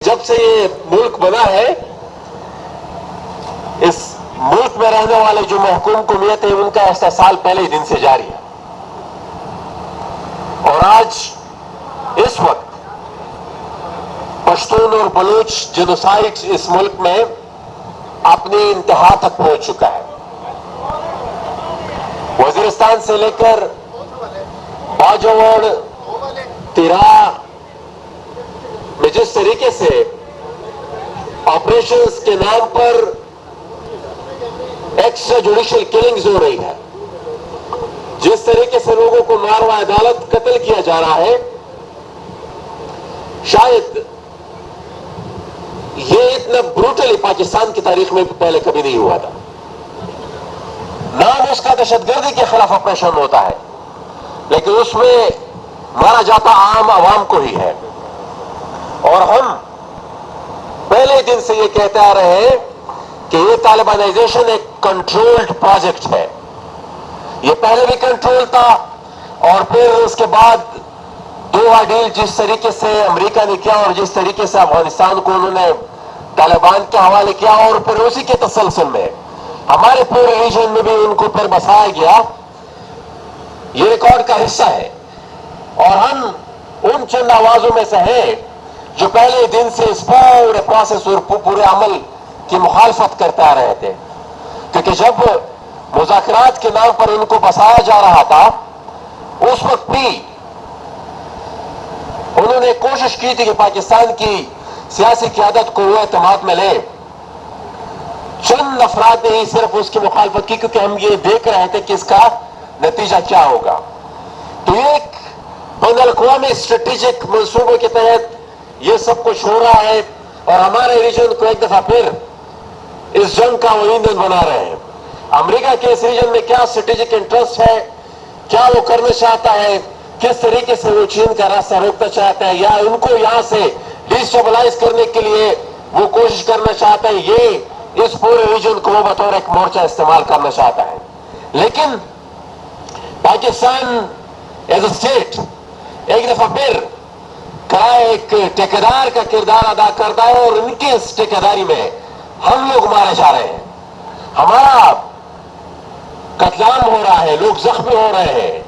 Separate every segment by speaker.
Speaker 1: جب سے یہ ملک بنا ہے اس ملک میں رہنے والے جو محکوم قومیت ہے ان کا استحصال پہلے ہی دن سے جاری ہے، اور آج اس وقت پشتون اور بلوچ جینوسائیڈ اس ملک میں اپنی انتہا تک پہنچ چکا ہے۔ وزیرستان سے لے کر باجوڑ، تیرا میں جس طریقے سے آپریشنز کے نام پر ایکسٹرا جوڈیشل کلنگز ہو رہی ہے، جس طریقے سے لوگوں کو ماروا عدالت قتل کیا جا رہا ہے، شاید یہ اتنا بروٹلی پاکستان کی تاریخ میں پہلے کبھی نہیں ہوا تھا۔ نام اس کا دہشت گردی کے خلاف آپریشن ہوتا ہے، لیکن اس میں مارا جاتا عام عوام کو ہی ہے، اور ہم پہلے دن سے یہ کہتے آ رہے ہیں کہ یہ طالبانائزیشن ایک کنٹرولڈ پروجیکٹ ہے۔ یہ پہلے بھی کنٹرول تھا، اور پھر اس کے بعد دوحہ ڈیل جس طریقے سے امریکہ نے کیا اور جس طریقے سے افغانستان کو انہوں نے طالبان کے حوالے کیا، اور پھر اسی کے تسلسل میں ہمارے پورے ریجن میں بھی ان کو پھر بسایا گیا، یہ ریکارڈ کا حصہ ہے۔ اور ہم ان چند آوازوں میں سے ہیں جو پہلے دن سے اس پورے پروسیس اور پورے عمل کی مخالفت کرتے آ رہے تھے، کیونکہ جب مذاکرات کے نام پر ان کو بسایا جا رہا تھا اس وقت بھی انہوں نے کوشش کی تھی کہ پاکستان کی سیاسی قیادت کو وہ اعتماد میں لے۔ چند افراد نے ہی صرف اس کی مخالفت کی، کیونکہ ہم یہ دیکھ رہے تھے کہ اس کا نتیجہ کیا ہوگا۔ تو یہ ایک بین الاقوامی اسٹریٹجک منصوبوں کے تحت یہ سب کچھ ہو رہا ہے، اور ہمارے ریجن کو ایک دفعہ پھر اس جنگ کا وہ ایندھن بنا رہے ہیں۔ امریکہ کے اس ریجن میں کیا اسٹریٹجک انٹرسٹ ہے، کیا وہ کرنا چاہتا ہے، کس طریقے سے وہ چین کا راستہ روکنا چاہتا ہے، یا ان کو یہاں سے ڈیسٹیبلائز کرنے کے لیے وہ کوشش کرنا چاہتا ہے، یہ اس پورے ریجن کو وہ بطور ایک مورچہ استعمال کرنا چاہتا ہے۔ لیکن پاکستان ایز اے اسٹیٹ ایک دفعہ پھر ایک ٹھیکیدار کا کردار ادا کرتا ہے، اور ان کی اس ٹھیکیداری میں ہم لوگ مارے جا رہے ہیں، ہمارا قتل عام ہو رہا ہے، لوگ زخمی ہو رہے ہیں،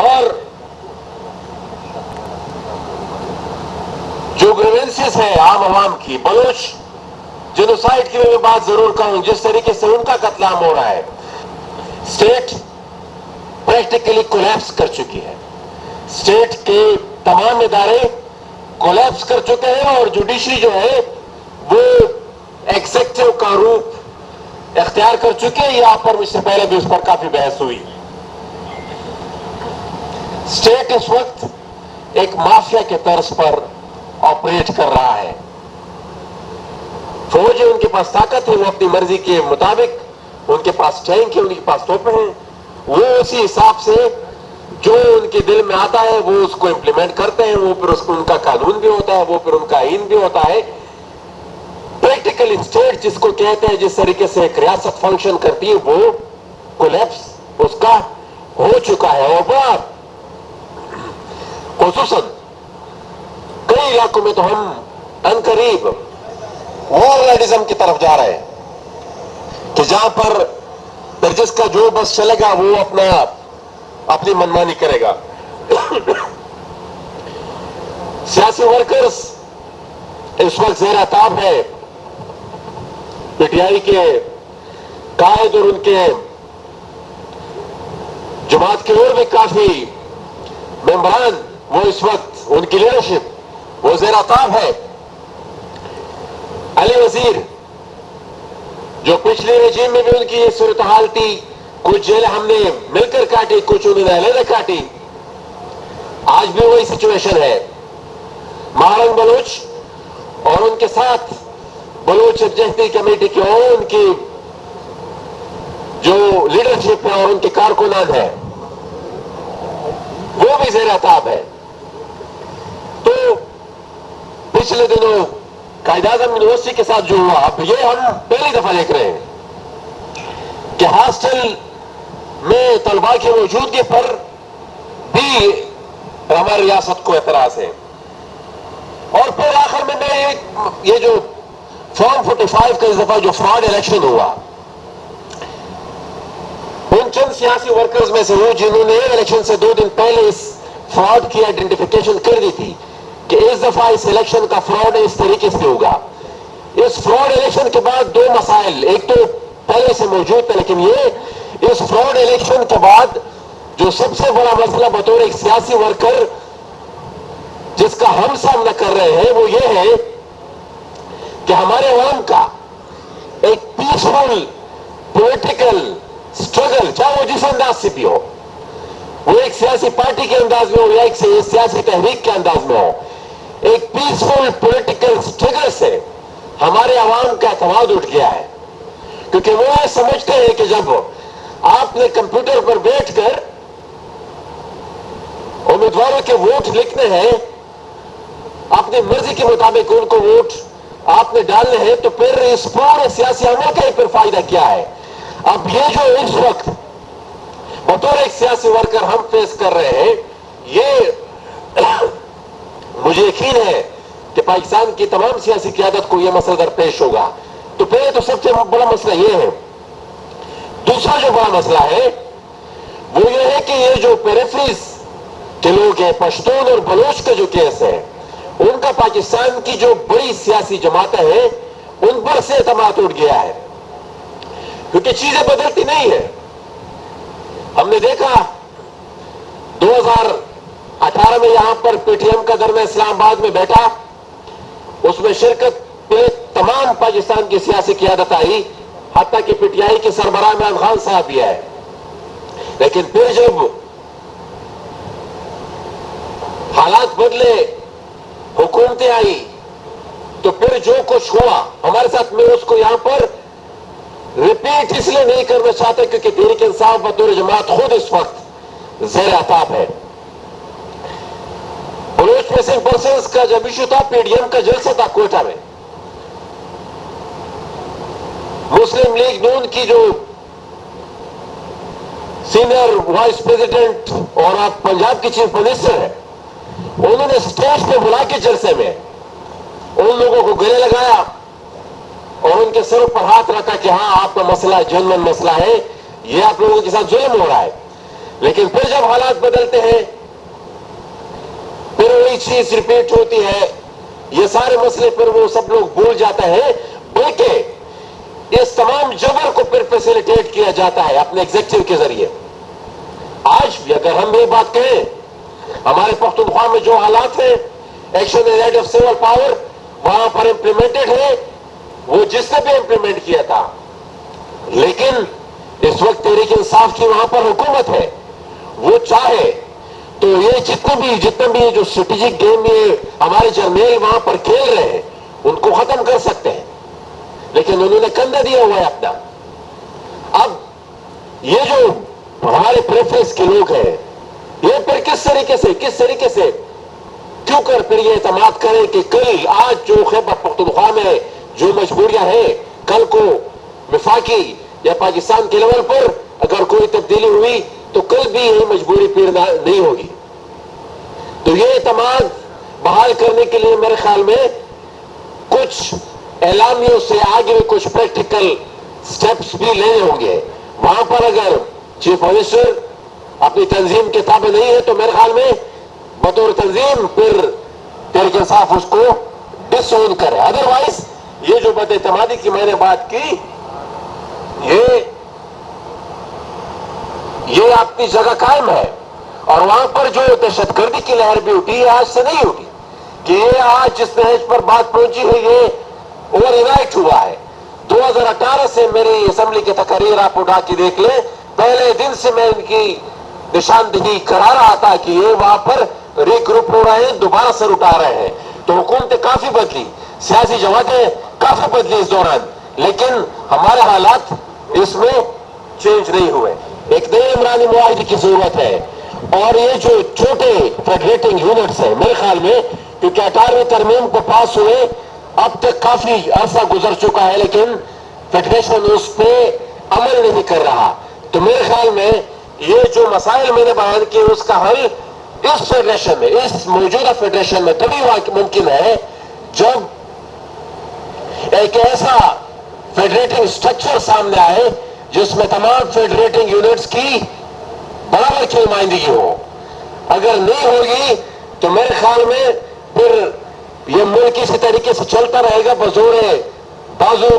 Speaker 1: اور جو گریونسز ہیں عام عوام کی، بلوچ جینوسائیڈ کی میں بات ضرور کہوں، جس طریقے سے ان کا قتل عام ہو رہا ہے، اسٹیٹ پریکٹیکلی کولیپس کر چکی ہے، اسٹیٹ کے تمام ادارے کولیپس کر چکے ہیں، اور جوڈیشری جو ہے وہ ایگزیکٹو کا روپ اختیار کر چکے ہیں۔ یہاں پر مجھ سے پہلے بھی اس پر کافی بحث ہوئی۔ اسٹیٹ اس وقت ایک مافیا کے طرز پر آپریٹ کر رہا ہے۔ فوج ہے، ان کے پاس طاقت ہے، وہ اپنی مرضی کے مطابق، ان کے پاس ٹینک ہے، ان کے پاس توپیں ہیں، وہ اسی حساب سے جو ان کے دل میں آتا ہے وہ اس کو امپلیمنٹ کرتے ہیں، وہ پھر اس کو ان کا قانون بھی ہوتا ہے، وہ پھر ان کا آئین بھی ہوتا ہے۔ پریکٹیکل اسٹیٹ جس کو کہتے ہیں، جس طریقے سے ایک ریاست فنکشن کرتی ہے، وہ کولیپس اس کا ہو چکا ہے، اور بڑا خصوصاً کئی علاقوں میں تو ہم عنقریب وارلڈزم کی طرف جا رہے ہیں، کہ جہاں پر پھر جس کا جو بس چلے گا وہ اپنی منمانی کرے گا۔ سیاسی ورکرز اس وقت زیر عتاب ہے، پی ٹی آئی کے قائد اور ان کے جماعت کے اور بھی کافی ممبران، وہ اس وقت ان کی لیڈرشپ وہ زیر عتاب ہے۔ علی وزیر جو پچھلے رجیم میں بھی ان کی یہ صورتحال تھی، کچھ جیلیں ہم نے مل کر کاٹی، کچھ انہوں نے علیحدہ کاٹی، آج بھی وہی سچویشن ہے۔ مہارنگ بلوچ اور ان کے ساتھ بلوچ ایگزیکٹو کمیٹی کے اور ان کی جو لیڈرشپ ہے اور ان کے کارکنان ہیں، وہ بھی زیر عتاب ہے۔ تو پچھلے دنوں قائد اعظم یونیورسٹی کے ساتھ جو ہوا، اب یہ ہم پہلی دفعہ دیکھ رہے ہیں کہ ہاسٹل میں طلباء کی موجودگی پر بھی ہماری ریاست کو اعتراض ہے، اور پھر آخر میں یہ جو فارم 45 کا اس دفعہ جو فراڈ الیکشن ہوا، ان چند سیاسی ورکرز میں سے وہ جنہوں نے الیکشن سے 2 دن پہلے اس فراڈ کی آئیڈینٹیفیکیشن کر دی تھی کہ اس دفعہ اس الیکشن کا فراڈ اس طریقے سے ہوگا. اس فراڈ الیکشن کے بعد 2 مسائل، ایک تو پہلے سے موجود تھا، لیکن یہ اس فراڈ الیکشن کے بعد جو سب سے بڑا مسئلہ بطور ایک سیاسی ورکر جس کا ہم سامنا کر رہے ہیں وہ یہ ہے کہ ہمارے عوام کا ایک پیسفل پولیٹیکل سٹرگل، چاہے وہ جس انداز سے بھی ہو، وہ ایک سیاسی پارٹی کے انداز میں ہو یا ایک سیاسی تحریک کے انداز میں ہو، ایک پیسفل پولیٹیکل سٹرگل سے ہمارے عوام کا اعتماد اٹھ گیا ہے. کیونکہ وہ یہ سمجھتے ہیں کہ جب آپ نے کمپیوٹر پر بیٹھ کر امیدواروں کے ووٹ لکھنے ہیں، اپنی مرضی کے مطابق ان کو ووٹ آپ نے ڈالنے ہیں، تو پھر اس پورے سیاسی عمل کا ہی پھر فائدہ کیا ہے؟ اب یہ جو اس وقت بطور ایک سیاسی ورکر ہم فیس کر رہے ہیں، یہ مجھے یقین ہے کہ پاکستان کی تمام سیاسی قیادت کو یہ مسئلہ درپیش ہوگا. تو پہلے تو سب سے بڑا مسئلہ یہ ہے. دوسرا جو بڑا مسئلہ ہے وہ یہ ہے کہ یہ جو پیریفریز کے لوگ ہیں، پشتون اور بلوچ کا جو کیس ہے، ان کا پاکستان کی جو بڑی سیاسی جماعتیں ہیں ان پر سے اعتماد اٹھ گیا ہے، کیونکہ چیزیں بدلتی نہیں ہیں. ہم نے دیکھا 2018 میں یہاں پر پی ٹی ایم کا درمے اسلام آباد میں بیٹھا، اس میں شرکت پہ تمام پاکستان کی سیاسی قیادت آئی، حتیٰ کہ پی ٹی آئی کے سربراہ عمران خان صاحب بھی ہے. لیکن پھر جب حالات بدلے، حکومتیں آئی، تو پھر جو کچھ ہوا ہمارے ساتھ، میں اس کو یہاں پر ریپیٹ اس لیے نہیں کرنا چاہتا کیونکہ تحریک انصاف بطور جماعت خود اس وقت زیر عتاب ہے. بلوچ مسنگ پرسنز کا جب ایشو تھا، پی ڈی ایم کا جلسہ تھا کوئٹہ میں، مسلم لیگ نون کی جو سینئر وائس پریزیڈنٹ اور آپ پنجاب کی چیف منسٹر ہے، انہوں نے سٹیج پہ بلا کے جلسے میں ان لوگوں کو گلے لگایا اور ان کے سروں پر ہاتھ رکھا کہ ہاں آپ کا مسئلہ جنون مسئلہ ہے، یہ آپ لوگوں کے ساتھ ظلم ہو رہا ہے. لیکن پھر جب حالات بدلتے ہیں پھر وہی چیز ریپیٹ ہوتی ہے، یہ سارے مسئلے پھر وہ سب لوگ بھول جاتے ہیں، بلکہ اس تمام جبر کو پھر فیسیلیٹیٹ کیا جاتا ہے اپنے ایگزیکٹو کے ذریعے. آج بھی اگر ہم یہ بات کہیں، ہمارے پختونخوا میں جو حالات ہیں، action in aid of civil power وہاں پر امپلیمنٹڈ ہے، وہ جس نے بھی امپلیمنٹ کیا تھا. لیکن اس وقت تحریک انصاف کی وہاں پر حکومت ہے، وہ چاہے تو یہ جتنے بھی جو اسٹریٹجک گیم یہ ہمارے جرنیل وہاں پر کھیل رہے ہیں ان کو ختم کر سکتے ہیں، لیکن انہوں نے کندھا دیا ہوا ہے اپنا. اب یہ جو ہمارے پریفرنس کے لوگ ہیں، یہ پھر کس طریقے سے کیوں کر پھر یہ اعتماد کریں کہ کل آج جو خیبر پختونخوا میں جو مجبوریاں ہیں، کل کو وفاقی یا پاکستان کے لیول پر اگر کوئی تبدیلی ہوئی تو کل بھی یہی مجبوری پھر نہیں ہوگی. تو یہ اعتماد بحال کرنے کے لیے میرے خیال میں کچھ اعلامیوں سے آگے کچھ پریکٹیکل سٹیپس بھی لینے ہوں گے. وہاں پر اگر چیف منسٹر اپنی تنظیم کے تابع نہیں ہے تو میرے خیال میں بطور تنظیم پھر تحریک انصاف اس کو ڈس اون کرے. ادروائز یہ جو بد اعتمادی کی میں نے بات کی، یہ اپنی جگہ قائم ہے. اور وہاں پر جو دہشت گردی کی لہر بھی اٹھی ہے، آج سے نہیں اٹھی، کہ یہ آج جس نہج پر بات پہنچی ہے یہ اوور نائٹ ہوا ہے. 2018 سے میری اسمبلی کی تقاریر آپ اٹھا کے دیکھ لیں، پہلے دن سے میں ان کی نشاندہی کرا رہا تھا کہ یہ وہاں پر ری گروپ ہو رہے ہیں، دوبارہ سر اٹھا رہے ہیں. تو حکومتیں کافی بدلی، سیاسی جماعتیں کافی بدلی اس دوران، لیکن ہمارے حالات اس میں چینج نہیں ہوئے. ایک نئے عمرانی معاہدے کی ضرورت ہے. اور یہ جو چھوٹے فیڈریٹنگ یونٹس ہیں، میرے خیال میں کیونکہ 18ویں ترمیم کو پاس ہوئے اب تک کافی عرصہ گزر چکا ہے، لیکن فیڈریشن اس پہ عمل نہیں کر رہا. تو میرے خیال میں یہ جو مسائل میں نے بیان کیے اس کا حل اس فیڈریشن میں، اس موجودہ فیڈریشن میں تبھی ممکن ہے جب ایک ایسا فیڈریٹنگ سٹرکچر سامنے آئے جس میں تمام فیڈریٹنگ یونٹس کی برابر کی نمائندگی ہو. اگر نہیں ہوگی تو میرے خیال میں پھر یہ ملک اسی طریقے سے چلتا رہے گا بزور بازو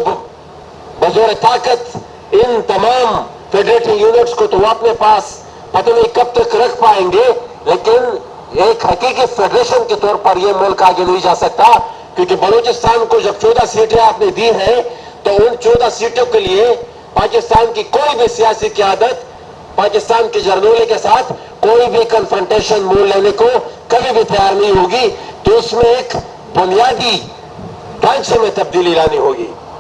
Speaker 1: بزور طاقت. ان تمام فیڈریٹنگ یونٹس کو تو وہ اپنے پاس پتہ نہیں کب تک رکھ پائیں گے، لیکن ایک حقیقی فیڈریشن کے طور پر یہ ملک آگے نہیں جا سکتا، کیونکہ بلوچستان کو جب 14 سیٹیں آپ نے دی ہیں تو ان 14 سیٹوں کے لیے پاکستان کی کوئی بھی سیاسی قیادت پاکستان کے جرنیلے کے ساتھ کوئی بھی کنفرنٹیشن مول لینے کو کبھی بھی تیار نہیں ہوگی. تو اس میں ایک بنیادی ڈھانچے میں تبدیلی لانی ہوگی.